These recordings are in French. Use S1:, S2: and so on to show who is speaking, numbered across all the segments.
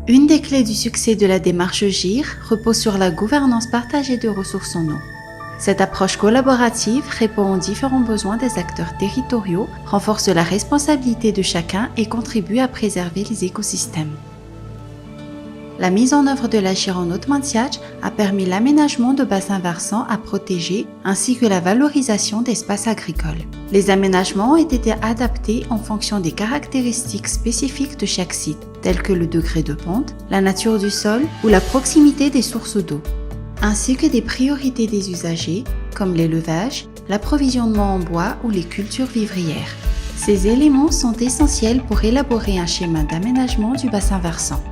S1: Une des clés du succès de la démarche GIR repose sur la gouvernance partagée de ressources en eau. Cette approche collaborative répond aux différents besoins des acteurs territoriaux, renforce la responsabilité de chacun et contribue à préserver les écosystèmes. La mise en œuvre de la GIR en Haute-Mantiac a permis l'aménagement de bassins versants à protéger ainsi que la valorisation d'espaces agricoles. Les aménagements ont été adaptés en fonction des caractéristiques spécifiques de chaque site, telles que le degré de pente, la nature du sol ou la proximité des sources d'eau, ainsi que des priorités des usagers comme l'élevage, l'approvisionnement en bois ou les cultures vivrières. Ces éléments sont essentiels pour élaborer un schéma d'aménagement du bassin versant.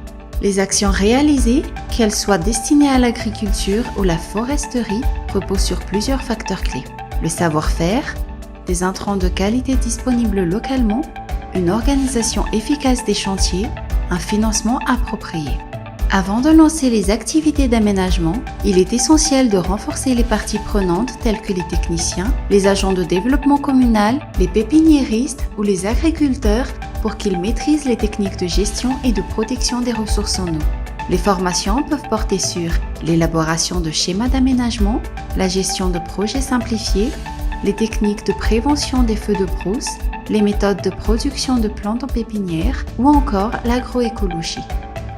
S1: Les actions réalisées, qu'elles soient destinées à l'agriculture ou la foresterie, reposent sur plusieurs facteurs clés. Le savoir-faire, des intrants de qualité disponibles localement, une organisation efficace des chantiers, un financement approprié. Avant de lancer les activités d'aménagement, il est essentiel de renforcer les parties prenantes telles que les techniciens, les agents de développement communal, les pépiniéristes ou les agriculteurs pour qu'ils maîtrisent les techniques de gestion et de protection des ressources en eau. Les formations peuvent porter sur l'élaboration de schémas d'aménagement, la gestion de projets simplifiés, les techniques de prévention des feux de brousse, les méthodes de production de plantes en pépinière ou encore l'agroécologie.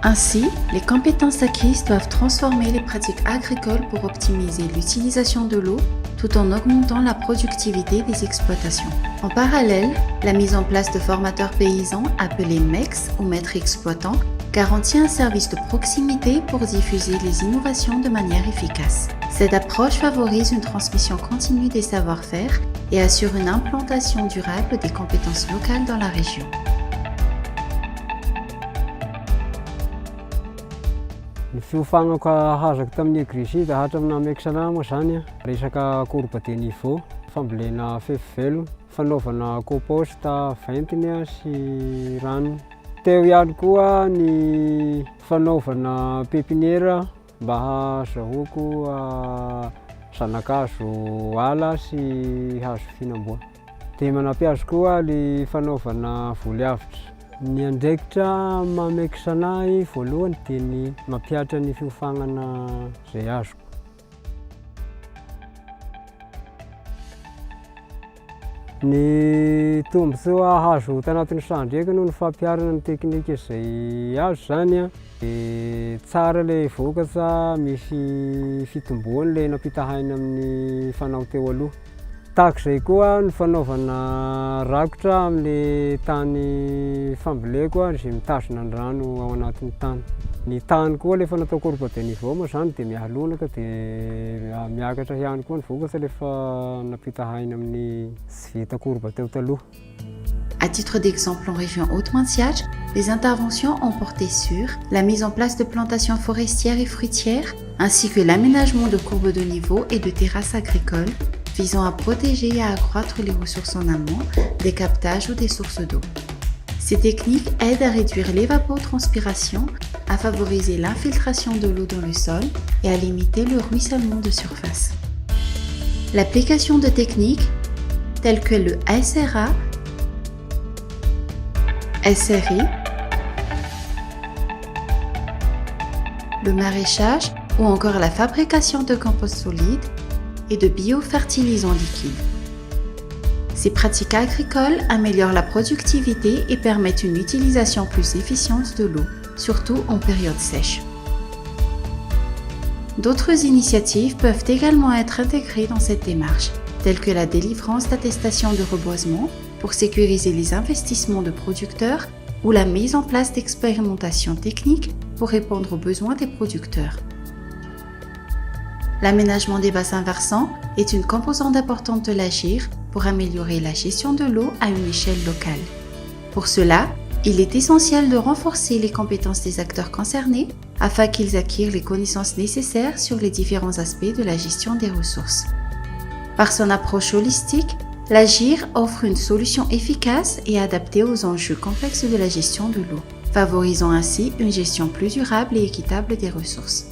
S1: Ainsi, les compétences acquises doivent transformer les pratiques agricoles pour optimiser l'utilisation de l'eau tout en augmentant la productivité des exploitations. En parallèle, la mise en place de formateurs paysans appelés MEX ou maîtres exploitants garantit un service de proximité pour diffuser les innovations de manière efficace. Cette approche favorise une transmission continue des savoir-faire et assure une implantation durable des compétences locales dans la région.
S2: Ny fiofanako hazako tamin'ny Grisy da hatramina Mexana moa zany resaka courbe de niveau, fambolena fefy fanaovana compost ventina sy rano. Teo ihany koa ny fanaovana pépinière mba hahazoako zanakazo ala sy hazo fihinam-boa. Dia manampy azy koa ny fanaovana voly-avitra. Ny andraikitra mamekitra anahy voalohany dia ny mampiatra ny fiofagnana izay azoko. Ny tombontsoa azo tanatin'ny sandreka noho ny fampiarana ny teknika izay azo zany dia tsara ilay vokatra misy fitomboany ilay nampitahaina amin'ny fanao teo aloha. Tahak'izay koa ny fanaovana rakotra amin'ilay tany famboleko izay mitazona ny rano ao anatin'ny tany. Ny tany koa rehefa natao courbe de niveau moa zany dia mihalonaka dia miakatra ihany koa ny vokatra rehefa nampitahaina amin'ny tsy vita courbe teo taloha.
S1: À titre d'exemple, en région Haute-Mantiac, les interventions ont porté sur la mise en place de plantations forestières et fruitières, ainsi que l'aménagement de courbes de niveau et de terrasses agricoles, visant à protéger et à accroître les ressources en amont, des captages ou des sources d'eau. Ces techniques aident à réduire l'évapotranspiration, à favoriser l'infiltration de l'eau dans le sol et à limiter le ruissellement de surface. L'application de techniques telles que le SRA, SRI, le maraîchage ou encore la fabrication de compost solide et de biofertilisants liquides. Ces pratiques agricoles améliorent la productivité et permettent une utilisation plus efficiente de l'eau, surtout en période sèche. D'autres initiatives peuvent également être intégrées dans cette démarche, telles que la délivrance d'attestations de reboisement pour sécuriser les investissements de producteurs ou la mise en place d'expérimentations techniques pour répondre aux besoins des producteurs. L'aménagement des bassins versants est une composante importante de la GIR pour améliorer la gestion de l'eau à une échelle locale. Pour cela, il est essentiel de renforcer les compétences des acteurs concernés afin qu'ils acquièrent les connaissances nécessaires sur les différents aspects de la gestion des ressources. Par son approche holistique, la GIR offre une solution efficace et adaptée aux enjeux complexes de la gestion de l'eau, favorisant ainsi une gestion plus durable et équitable des ressources.